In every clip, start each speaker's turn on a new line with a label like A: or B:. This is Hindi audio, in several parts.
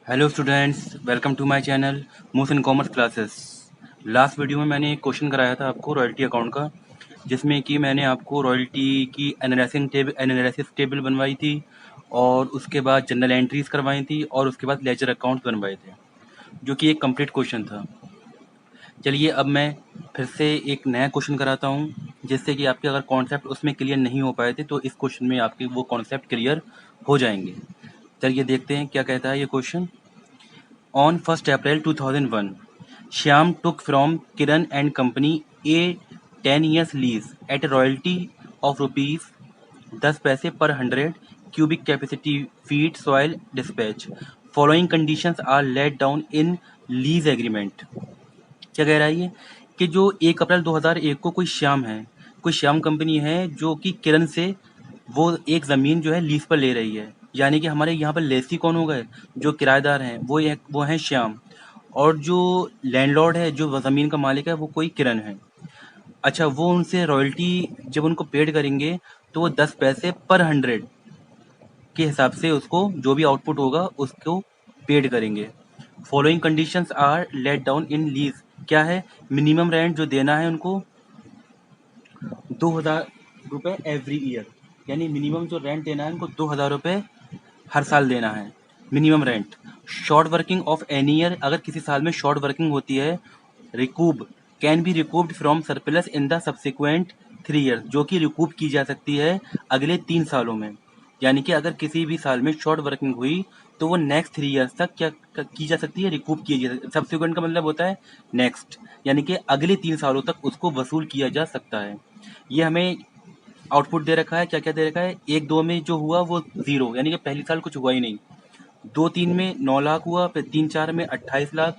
A: Hello students, welcome to my channel motion commerce classes. Last video में मैंने एक क्वेश्चन कराया था आपको रॉयल्टी अकाउंट का, जिसमें कि मैंने आपको रॉयल्टी की एनालिसिस टेबल बनवाई थी और उसके बाद जनरल एंट्रीज करवाई थी और उसके बाद लेजर अकाउंट बनवाए थे, जो कि एक कंप्लीट क्वेश्चन था। चलिए अब मैं फिर से एक नया क्वेश्चन कराता हूँ, जिससे कि आपके अगर कॉन्सेप्ट उसमें क्लियर नहीं हो पाए थे तो इस क्वेश्चन में आपके वो कॉन्सेप्ट क्लियर हो जाएंगे। चलिए देखते हैं क्या कहता है ये question. On 1st April 2001, Shyam took from Kiran and Company a 10 years lease at a royalty of rupees 10 पैसे per 100 cubic capacity feet soil dispatch. Following conditions are laid down in lease agreement. क्या कह रहा है ये कि जो 1 अप्रैल 2001 को कोई श्याम कंपनी है जो कि किरण से वो एक ज़मीन जो है लीज पर ले रही है। यानी कि हमारे यहाँ पर लेसी कौन हो गए, जो किराएदार हैं वो हैं श्याम, और जो लैंडलॉर्ड है, जो ज़मीन का मालिक है, वो कोई किरण है। अच्छा, वो उनसे रॉयल्टी जब उनको पेड करेंगे तो वो 10 पैसे पर 100 के हिसाब से उसको जो भी आउटपुट होगा उसको पेड करेंगे। Following conditions are laid down in lease. क्या है? मिनिमम रेंट जो देना है उनको 2,000 रुपये एवरी ईयर, यानी मिनिमम जो रेंट देना है उनको 2,000 रुपये हर साल देना है, minimum rent. Short working of any year, अगर किसी साल में शॉर्ट वर्किंग होती है, recoup can be recouped from surplus in the subsequent 3 year, जो कि रिकूब की जा सकती है अगले 3 सालों में। यानी कि अगर किसी भी साल में शॉर्ट वर्किंग हुई तो वो नेक्स्ट 3 ईयर्स तक क्या की जा सकती है, रिकूब की जा सकती है। सब्सिक्वेंट का मतलब होता है नेक्स्ट, यानी कि अगले 3 सालों तक उसको वसूल किया जा सकता है। ये हमें आउटपुट दे रखा है, क्या क्या दे रखा है। 1-2 में जो हुआ वो 0, यानी कि पहली साल कुछ हुआ ही नहीं। 2-3 में 9 लाख हुआ, फिर 3-4 में 28 लाख,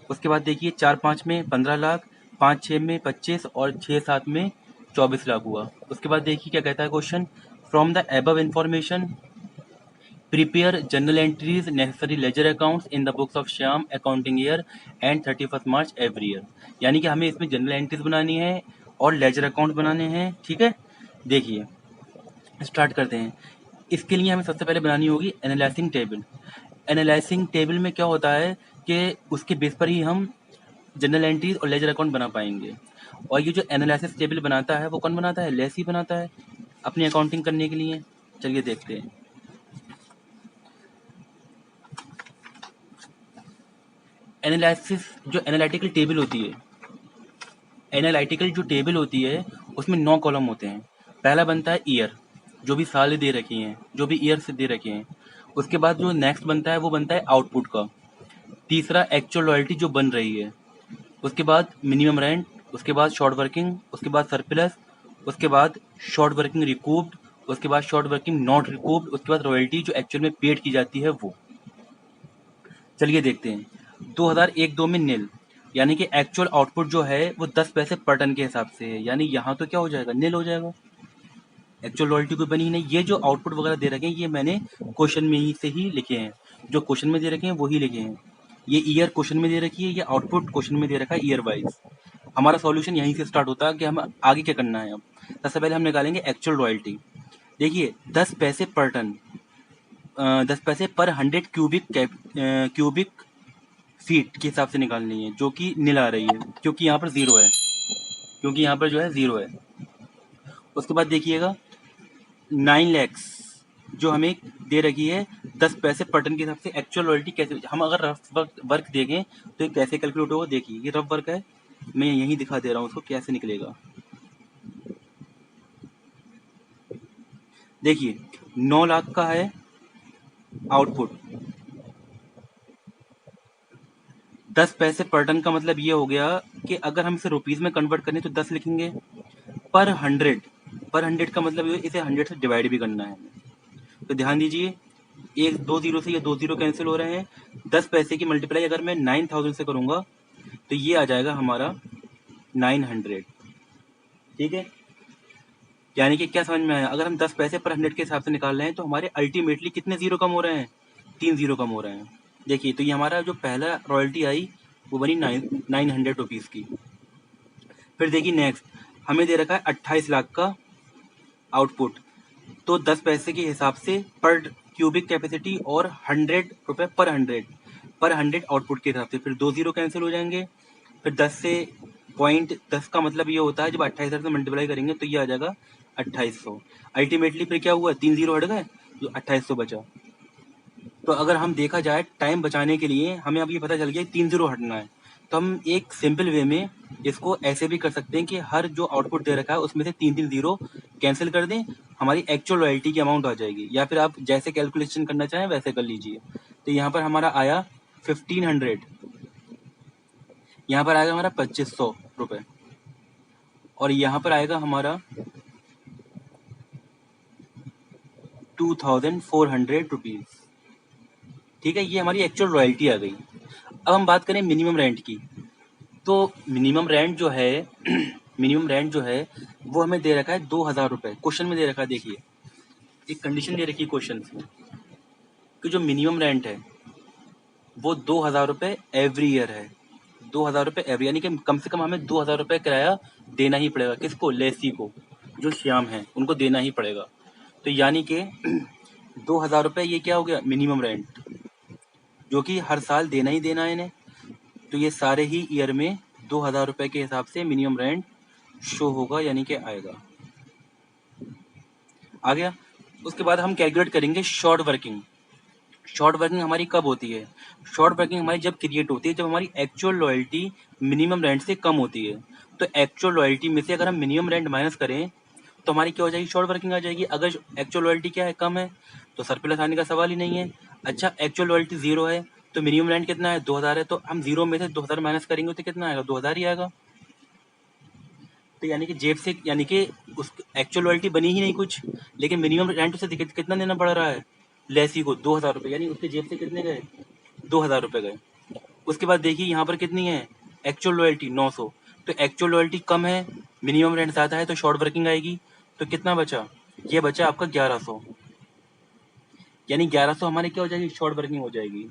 A: उसके बाद देखिए 4-5 में 15 लाख, 5-6 में 25 और 6-7 में 24 लाख हुआ। उसके बाद देखिए क्या कहता है question. From the above information prepare general entries necessary ledger accounts in the books of Shyam accounting year and 31 March every year. यानी कि हमें इसमें जनरल एंट्रीज बनानी है और लेजर अकाउंट बनाने हैं। ठीक है, देखिए स्टार्ट करते हैं। इसके लिए हमें सबसे पहले बनानी होगी एनालाइजिंग टेबल। एनालाइजिंग टेबल में क्या होता है कि उसके बेस पर ही हम जनरल एंट्रीज और लेजर अकाउंट बना पाएंगे। और ये जो एनालिसिस टेबल बनाता है वो कौन बनाता है? लेसी बनाता है अपनी अकाउंटिंग करने के लिए। चलिए देखते हैं। एनालिसिस जो एनालिटिकल जो टेबल होती है उसमें 9 कॉलम होते हैं। पहला बनता है ईयर, जो भी साल दे रखी हैं, जो भी ईयर से दे रखे हैं। उसके बाद जो नेक्स्ट बनता है वो बनता है आउटपुट का। तीसरा एक्चुअल रॉयल्टी जो बन रही है। उसके बाद मिनिमम रेंट, उसके बाद शॉर्ट वर्किंग, उसके बाद सरप्लस, उसके बाद शॉर्ट वर्किंग रिकूव्ड, उसके बाद शॉर्ट वर्किंग नॉट रिकूव्ड, उसके बाद रॉयल्टी जो एक्चुअल में पेड की जाती है वो। चलिए देखते हैं। 2001-2 में नील, यानी कि एक्चुअल आउटपुट जो है वो 10 पैसे पर टन के हिसाब से है। यानी यहाँ तो क्या हो जाएगा, नील हो जाएगा, एक्चुअल रॉयल्टी कोई बनी ही नहीं। ये जो आउटपुट वगैरह दे रखे हैं ये मैंने क्वेश्चन में ही से ही लिखे हैं, जो क्वेश्चन में दे रखे हैं वही लिखे हैं। ये ईयर क्वेश्चन में दे रखी है, ये आउटपुट क्वेश्चन में दे रखा है ईयर वाइज। हमारा सॉल्यूशन यहीं से स्टार्ट होता है कि हम आगे क्या करना है। अब सबसे पहले हम निकालेंगे एक्चुअल रॉयल्टी। देखिए 10 पैसे पर टन, 10 पैसे पर 100 क्यूबिक फीट के हिसाब से निकालनी है, जो कि नील आ रही है क्योंकि यहाँ पर जीरो है, क्योंकि यहाँ पर जो है जीरो है। उसके बाद देखिएगा 9 लैक्स जो हमें दे रखी है 10 पैसे पर टन के हिसाब से। एक्चुअल रॉयल्टी कैसे, हम अगर रफ वर्क देखें तो ये कैसे कैलकुलेट होगा। देखिए ये रफ वर्क है, मैं यहीं दिखा दे रहा हूँ उसको कैसे निकलेगा। देखिए 9 लाख का है आउटपुट, 10 पैसे पर टन का मतलब ये हो गया कि अगर हम इसे रुपीज में कन्वर्ट करें तो 10 लिखेंगे। पर 100 का मतलब ये इसे 100 से डिवाइड भी करना है। तो ध्यान दीजिए, एक 2 जीरो से ये 2 जीरो कैंसिल हो रहे हैं। 10 पैसे की मल्टीप्लाई अगर मैं 9,000 से करूंगा तो ये आ जाएगा हमारा 900। ठीक है, यानी कि क्या समझ में आया, अगर हम 10 पैसे पर 100 के हिसाब से निकाल रहे हैं तो हमारे अल्टीमेटली कितने जीरो कम हो रहे हैं? 3 जीरो कम हो रहे हैं। देखिए तो ये हमारा जो पहला रॉयल्टी आई वो बनी 900 रुपीज़ की। फिर देखिए नेक्स्ट हमें दे रखा है 28 लाख का आउटपुट, तो 10 पैसे के हिसाब से पर क्यूबिक कैपेसिटी और 100 रुपये पर 100 आउटपुट के हिसाब से। फिर 2 जीरो कैंसिल हो जाएंगे। फिर 10 से 0.10 का मतलब ये होता है जब 28,000 से मल्टीप्लाई करेंगे तो ये आ जाएगा 2800। अल्टीमेटली फिर क्या हुआ, 3 जीरो हट गए, जो 2800 बचा। तो अगर हम देखा जाए टाइम बचाने के लिए हमें अब ये पता चल गया 3 जीरो हटना है, तो हम एक सिंपल वे में इसको ऐसे भी कर सकते हैं कि हर जो आउटपुट दे रखा है उसमें से 3 जीरो कैंसिल कर दें, हमारी एक्चुअल रॉयल्टी की अमाउंट आ जाएगी। या फिर आप जैसे कैलकुलेशन करना चाहें वैसे कर लीजिए। तो यहाँ पर हमारा आया 1500, यहाँ पर आएगा हमारा 2500 रुपये, और यहाँ पर आएगा हमारा 2400 रुपीज़। ठीक है, ये हमारी एक्चुअल रॉयल्टी आ गई। अब हम बात करें मिनिमम रेंट की। तो मिनिमम रेंट जो है मिनिमम रेंट जो है वो हमें दे रखा है 2000 रुपये। क्वेश्चन में दे रखा है, देखिए एक कंडीशन दे रखी है क्वेश्चन में कि जो मिनिमम रेंट है वो 2000 रुपये एवरी ईयर है। 2000 रुपये एवरी, यानी कि कम से कम हमें 2000 रुपये किराया देना ही पड़ेगा। किसको? लेसी को, जो श्याम है उनको देना ही पड़ेगा। तो यानी कि 2000 रुपये ये क्या हो गया, मिनिमम रेंट, जो कि हर साल देना ही देना है इन्हें। तो ये सारे ही ईयर में 2000 रुपये के हिसाब से मिनिमम रेंट शो होगा, यानी कि आएगा। आ गया। उसके बाद हम कैलकुलेट करेंगे शॉर्ट वर्किंग। शॉर्ट वर्किंग हमारी कब होती है? शॉर्ट वर्किंग हमारी जब क्रिएट होती है जब हमारी एक्चुअल लॉयल्टी मिनिमम रेंट से कम होती है। तो एक्चुअल लॉयल्टी में से अगर हम मिनिमम रेंट माइनस करें तो हमारी क्या हो जाएगी, शॉर्ट वर्किंग आ जाएगी। अगर एक्चुअल लॉयल्टी क्या है, कम है, तो सरप्लस आने का सवाल ही नहीं है। अच्छा, एक्चुअल लॉयल्टी 0 है तो मिनिमम रेंट कितना है, 2000 है, तो हम 0 में से 2000 माइनस करेंगे तो कितना आएगा, 2000 ही आएगा। तो यानी कि जेब से, यानी कि उस एक्चुअल लॉयल्टी बनी ही नहीं कुछ, लेकिन मिनिमम रेंट उसे कितना देना पड़ रहा है, लेसी को 2000 रुपये, यानी उसके जेब से कितने गए, 2000 रुपये गए। उसके बाद देखिए यहाँ पर कितनी है एक्चुअल लॉयल्टी, 900। तो एक्चुअल लॉयल्टी कम है, मिनिमम रेंट ज़्यादा है, तो शॉर्ट वर्किंग आएगी। तो कितना बचा, ये बचा आपका 1100, यानी 1100 हमारे क्या हो जाएगी, शॉर्ट वर्किंग हो जाएगी।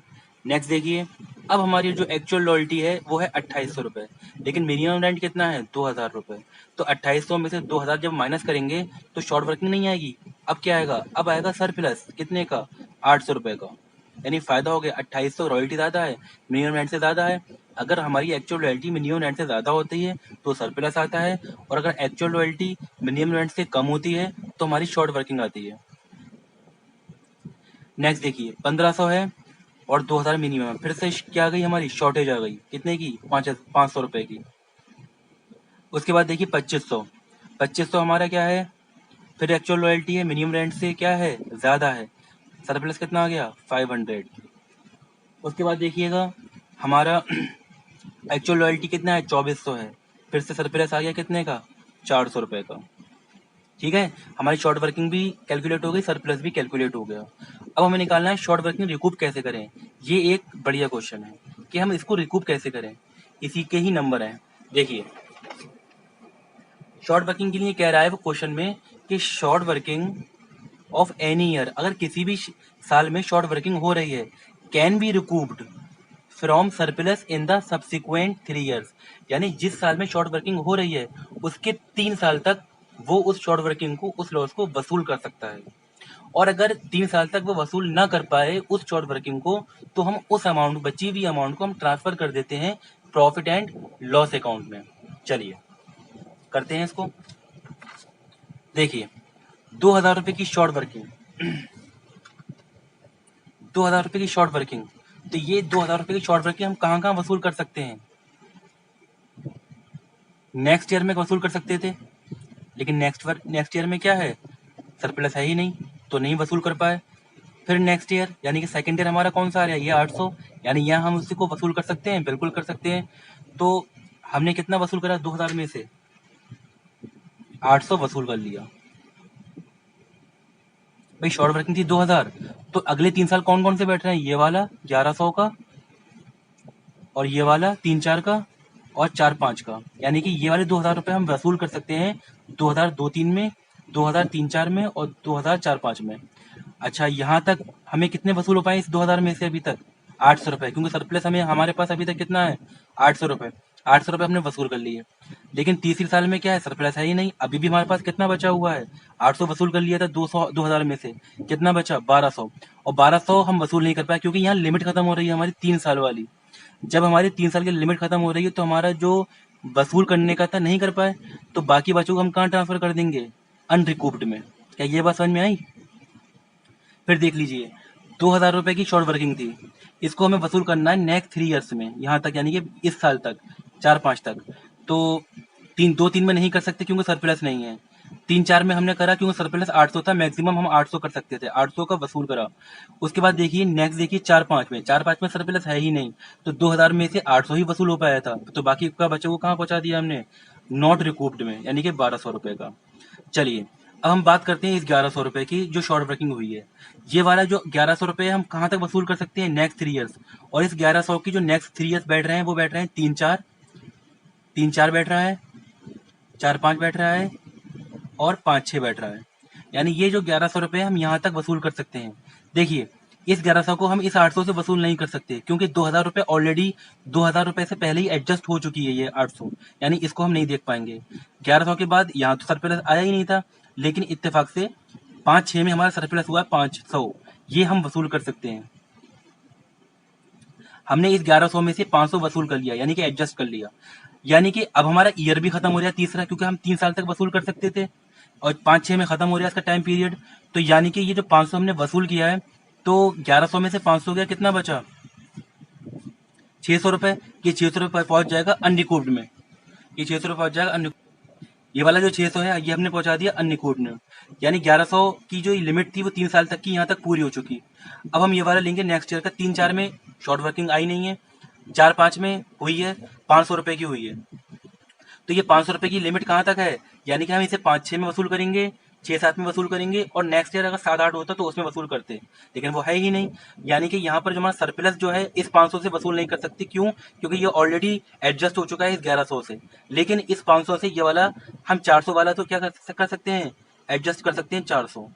A: नेक्स्ट देखिए, अब हमारी जो एक्चुअल लॉयल्टी है वो है 2800 रुपये, लेकिन मिनिमम रेंट कितना है, 2000 रुपये। तो 2800 में से 2000 जब माइनस करेंगे तो शॉर्ट वर्किंग नहीं आएगी। अब क्या आएगा, अब आएगा सरप्लस, कितने का, 800 रुपये का। यानी फायदा हो गया, 2800 रॉयल्टी ज़्यादा है, मिनिमम रेंट से ज़्यादा है। अगर हमारी एक्चुअल रॉयल्टी मिनिमम रेंट से ज़्यादा होती है तो सरप्लस आता है, और अगर एक्चुअल रॉयल्टी मिनिमम रेंट से कम होती है तो हमारी शॉर्ट वर्किंग आती है। नेक्स्ट देखिए, 1500 है और 2000 मिनिमम है, फिर से क्या आ गई हमारी, शॉर्टेज आ गई, कितने की, 500 रुपये की। उसके बाद देखिए 2500 हमारा क्या है, फिर एक्चुअल रॉयल्टी है, मिनिमम रेंट से क्या है, ज़्यादा है, सरप्लस कितना आ गया, 500। उसके बाद देखिएगा हमारा एक्चुअल रॉयल्टी कितना है, 2400 है, फिर से सरप्लस आ गया कितने का, 400 रुपये का। ठीक है, हमारी शॉर्ट वर्किंग भी कैलकुलेट हो गई, सरप्लस भी कैलकुलेट हो गया। अब हमें निकालना है शॉर्ट वर्किंग रिकूप कैसे करें। ये एक बढ़िया क्वेश्चन है कि हम इसको रिकूप कैसे करें, इसी के ही नंबर हैं। देखिए शॉर्ट वर्किंग के लिए कह रहा है वो क्वेश्चन में कि short working of any year, अगर किसी भी साल में शॉर्ट वर्किंग हो रही है, can be recouped from surplus in the subsequent 3 years, यानी जिस साल में शॉर्ट वर्किंग हो रही है उसके 3 साल तक वो उस शॉर्ट वर्किंग को, उस लॉस को वसूल कर सकता है। और अगर 3 साल तक वो वसूल ना कर पाए उस शॉर्ट वर्किंग को, तो हम उस अमाउंट, बची हुई अमाउंट को हम ट्रांसफर कर देते हैं प्रॉफिट एंड लॉस अकाउंट में। चलिए करते हैं इसको। देखिए 2000 रुपये की शॉर्ट वर्किंग, 2000 रुपये की शॉर्ट वर्किंग, तो ये 2000 रुपये की शॉर्ट वर्किंग हम कहाँ कहाँ वसूल कर सकते हैं, नेक्स्ट ईयर में वसूल कर सकते थे, लेकिन नेक्स्ट ईयर में क्या है, सरप्लस है ही नहीं, तो नहीं वसूल कर पाए। फिर नेक्स्ट ईयर यानी कि सेकंड ईयर हमारा कौन सा आ रहा है, ये 800, यानी यहाँ हम उसी को वसूल कर सकते हैं, बिल्कुल कर सकते हैं। तो हमने कितना वसूल करा, 2000 में से 800 वसूल कर लिया। भाई शॉर्ट वर्किंग थी 2000, तो अगले 3 साल कौन कौन से बैठ रहे हैं, ये वाला 1100 का, और ये वाला 3-4 का, और 4-5 का, यानी कि ये वाले 2000 रुपये हम वसूल कर सकते हैं 2002-3 में, 2003-4 में, और 2004-5 में। अच्छा, यहाँ तक हमें कितने वसूल हो पाए इस 2000 में से अभी तक, 800 रुपये, क्योंकि सरप्लस हमें, हमारे पास अभी तक कितना है, 800 रुपये। 800 रुपये हमने वसूल कर लिए। लेकिन तीसरे साल में क्या है, सरप्लस है ही नहीं। अभी भी हमारे पास कितना बचा हुआ है, 800 वसूल कर लिया था 2000 में से, कितना बचा 1200। और 1200 हम वसूल नहीं कर पाए क्योंकि यहाँ लिमिट खत्म हो रही है हमारी 3 साल वाली। जब हमारी 3 साल की लिमिट खत्म हो रही है तो हमारा जो वसूल करने का था नहीं कर पाए, तो बाकी बच्चों को हम कहाँ ट्रांसफर कर देंगे, अनरिकूप्ड में। क्या ये बात समझ में आई? फिर देख लीजिए, 2000 रुपये की शॉर्ट वर्किंग थी, इसको हमें वसूल करना है नेक्स्ट 3 ईयर्स में, यहाँ तक यानी कि इस साल तक, 4-5 तक। तो 2-3 में नहीं कर सकते क्योंकि सरप्लस नहीं है। 3-4 में हमने करा क्योंकि सरप्लस 800 था, मैक्सिमम हम 800 कर सकते थे, 800 का वसूल करा। उसके बाद देखिए नेक्स्ट, देखिए 4-5 में, 4-5 में सरप्लस है ही नहीं, तो 2000 में से 800 ही वसूल हो पाया था, तो बाकी का बच्चे को कहाँ पहुंचा दिया हमने, नॉट रिकूप्ड में, यानी कि 1200 रुपये का। चलिए अब हम बात करते हैं इस 1100 रुपये की जो शॉर्ट वर्किंग हुई है। ये वाला जो 1100 रुपये हम कहाँ तक वसूल कर सकते हैं, नेक्स्ट 3 ईयर्स। और इस 1100 की जो नेक्स्ट 3 ईयर्स बैठ रहे हैं वो बैठ रहे हैं 3-4, 3-4 बैठ रहा है, 4-5 बैठ रहा है, और 5-6 बैठ रहा है। यानी ये जो 1100 रुपये हम यहाँ तक वसूल कर सकते हैं। देखिए इस 1100 को हम इस 800 से वसूल नहीं कर सकते क्योंकि 2000 रुपये ऑलरेडी, 2000 रुपये से पहले ही एडजस्ट हो चुकी है ये 800, यानी इसको हम नहीं देख पाएंगे। 1100 के बाद यहाँ तो सरप्लस आया ही नहीं था, लेकिन इत्तेफाक से 5-6 में हमारा सरप्लस हुआ 500, ये हम वसूल कर सकते हैं। हमने इस 1100 में से 500 वसूल कर लिया, यानी कि एडजस्ट कर लिया। यानी कि अब हमारा ईयर भी खत्म हो रहा है तीसरा, क्योंकि हम 3 साल तक वसूल कर सकते थे, और 5-6 में खत्म हो रहा है इसका टाइम पीरियड। तो यानी कि ये जो 500 हमने वसूल किया है, तो 1100 में से 500 गया, कितना बचा, 600 रुपये। ये 600 रुपये पहुंच जाएगा अनरिकूव्ड में, ये 600 रुपये पहुंच जाएगा अन, ये वाला जो 600 है ये हमने पहुंचा दिया अनरिकूव्ड में। यानी 1100 की जो लिमिट थी वो 3 साल तक की यहाँ तक पूरी हो चुकी। अब हम ये वाला लेंगे नेक्स्ट ईयर का। 3-4 में शॉर्ट वर्किंग आई नहीं है, 4-5 में हुई है, 500 रुपये की हुई है। तो ये 500 रुपये की लिमिट कहाँ तक है, यानी कि हम इसे 5-6 में वसूल करेंगे, 6-7 में वसूल करेंगे, और नेक्स्ट ईयर अगर 7-8 होता तो उसमें वसूल करते, लेकिन वो है ही नहीं। यानी कि यहाँ पर जो हमारा सरप्लस जो है इस 500 से वसूल नहीं कर सकती। क्यों? क्योंकि ये ऑलरेडी एडजस्ट हो चुका है इस 1100 से। लेकिन इस 500 से ये वाला हम 400 वाला तो क्या कर सकते हैं, एडजस्ट कर सकते हैं 400।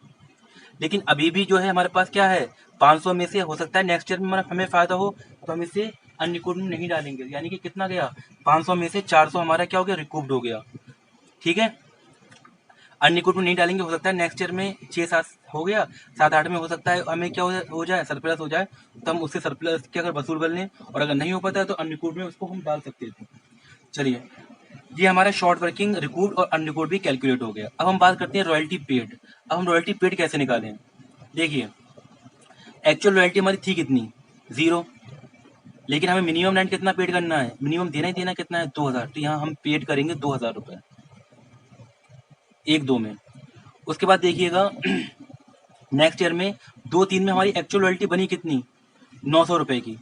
A: लेकिन अभी भी जो है हमारे पास क्या है, 500 में से हो सकता है नेक्स्ट ईयर में हमें फायदा हो, तो हम इसे अनरिकूव्ड में नहीं डालेंगे। यानी कि कितना गया, 500 में से 400 हमारा क्या हो गया, रिकूव्ड हो गया। ठीक है, अनरिकूव्ड में नहीं डालेंगे, हो सकता है नेक्स्ट ईयर में 6-7 हो गया, 7-8 में हो सकता है हमें क्या हो जाए, सरप्लस हो जाए, तो हम उससे सरप्लस के अगर वसूल कर लें, और अगर नहीं हो पाता है तो अनरिकूव्ड में उसको हम डाल सकते थे। चलिए, ये हमारा शॉर्ट वर्किंग रिकूव्ड और अनरिकूव्ड भी कैलकुलेट हो गया। अब हम बात करते हैं रॉयल्टी पेड। अब हम रॉयल्टी पेड कैसे निकालें। देखिए एक्चुअल रॉयल्टी हमारी थी कितनी, 0, लेकिन हमें मिनिमम रेंट कितना पेड करना है, मिनिमम देना ही देना कितना है, 2000। तो यहाँ हम पेड करेंगे 2000 रुपये 1-2 में। उसके बाद देखिएगा नेक्स्ट ईयर में 2-3 में हमारी एक्चुअल रॉयल्टी बनी कितनी, 900 रुपये की।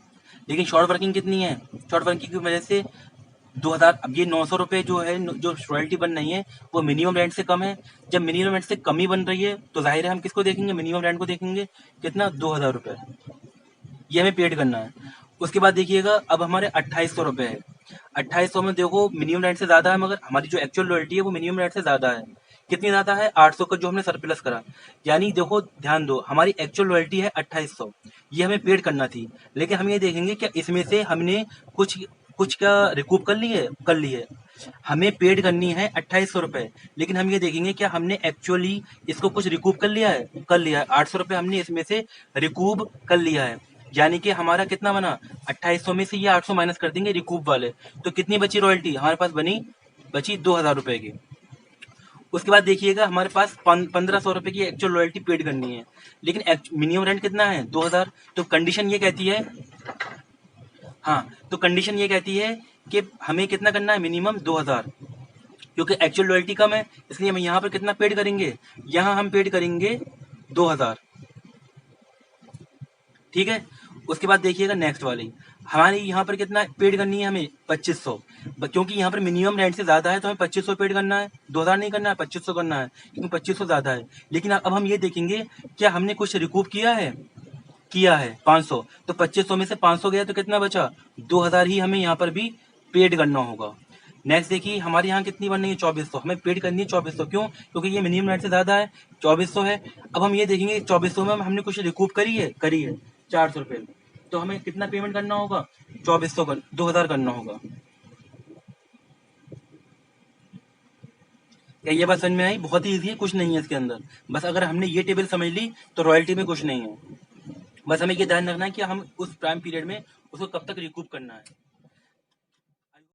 A: लेकिन शॉर्ट वर्किंग कितनी है, शॉर्ट वर्किंग की वजह से 2000, अब ये 900 रुपये जो है जो रॉयल्टी बन रही है वो मिनिमम रेंट से कम है। जब मिनिमम रेंट से कम ही बन रही है तो जाहिर है हम किसको देखेंगे, मिनिमम रेंट को देखेंगे, कितना, 2000 रुपये, ये हमें पेड करना है। उसके बाद देखिएगा अब हमारे 2800 रुपये है। 2800 में देखो मिनिमम रेंट से ज़्यादा है, मगर हमारी जो एक्चुअल रॉयल्टी है वो मिनिमम रेंट से ज़्यादा है। कितनी ज़्यादा है, 800 का जो हमने सरप्लस करा। यानी देखो ध्यान दो, हमारी एक्चुअल रॉयल्टी है 2800, ये हमें पेड करना थी। लेकिन हम ये देखेंगे क्या इसमें से हमने कुछ कुछ क्या रिकूप कर ली है। हमें पेड करनी है 2800 रुपये, लेकिन हम ये देखेंगे क्या हमने एक्चुअली इसको कुछ रिकूप कर लिया है, 800 रुपये हमने इसमें से रिकूप कर लिया है। यानी कि हमारा कितना बना, 2800 में से ये 800 माइनस कर देंगे रिकूप वाले, तो कितनी बची रॉयल्टी हमारे पास, बची 2000 रुपये की। उसके बाद देखिएगा हमारे पास 1500 रुपये की एक्चुअल रॉयल्टी पेड करनी है, लेकिन मिनिमम रेंट कितना है, 2000। तो कंडीशन ये कहती है, हाँ, तो कंडीशन ये कहती है कि हमें कितना करना है, मिनिमम 2000, क्योंकि एक्चुअल रॉयल्टी कम है, इसलिए हम यहाँ पर कितना पेड करेंगे, यहाँ हम पेड करेंगे 2000। ठीक है, उसके बाद देखिएगा नेक्स्ट वाली, हमारी यहाँ पर कितना पेड करनी है हमें, 2500, क्योंकि यहाँ पर मिनिमम रेंट से ज्यादा है तो हमें 2500 पेड करना है, 2000 नहीं करना है, 2500 करना है, क्योंकि 2500 ज्यादा है। लेकिन अब हम ये देखेंगे क्या हमने कुछ रिकूप किया है 500, तो 2500 में से 500 गया तो कितना बचा, 2000 ही हमें यहाँ पर भी पेड करना होगा। नेक्स्ट देखिए हमारे यहाँ कितनी बननी है, 2400, हमें पेड करनी है 2400, क्यों, क्योंकि ये मिनिमम रेंट से ज्यादा है, 2400 है। अब हम ये देखेंगे 2400 में हमने कुछ रिकूप करी है 400 रुपये, तो हमें कितना पेमेंट करना होगा, 2400 2000 करना होगा। क्या ये बात समझ में आई? बहुत ही ईजी है, कुछ नहीं है इसके अंदर। बस अगर हमने ये टेबल समझ ली तो रॉयल्टी में कुछ नहीं है। बस हमें ये ध्यान रखना है कि हम उस प्राइम पीरियड में उसको कब तक रिकूप करना है।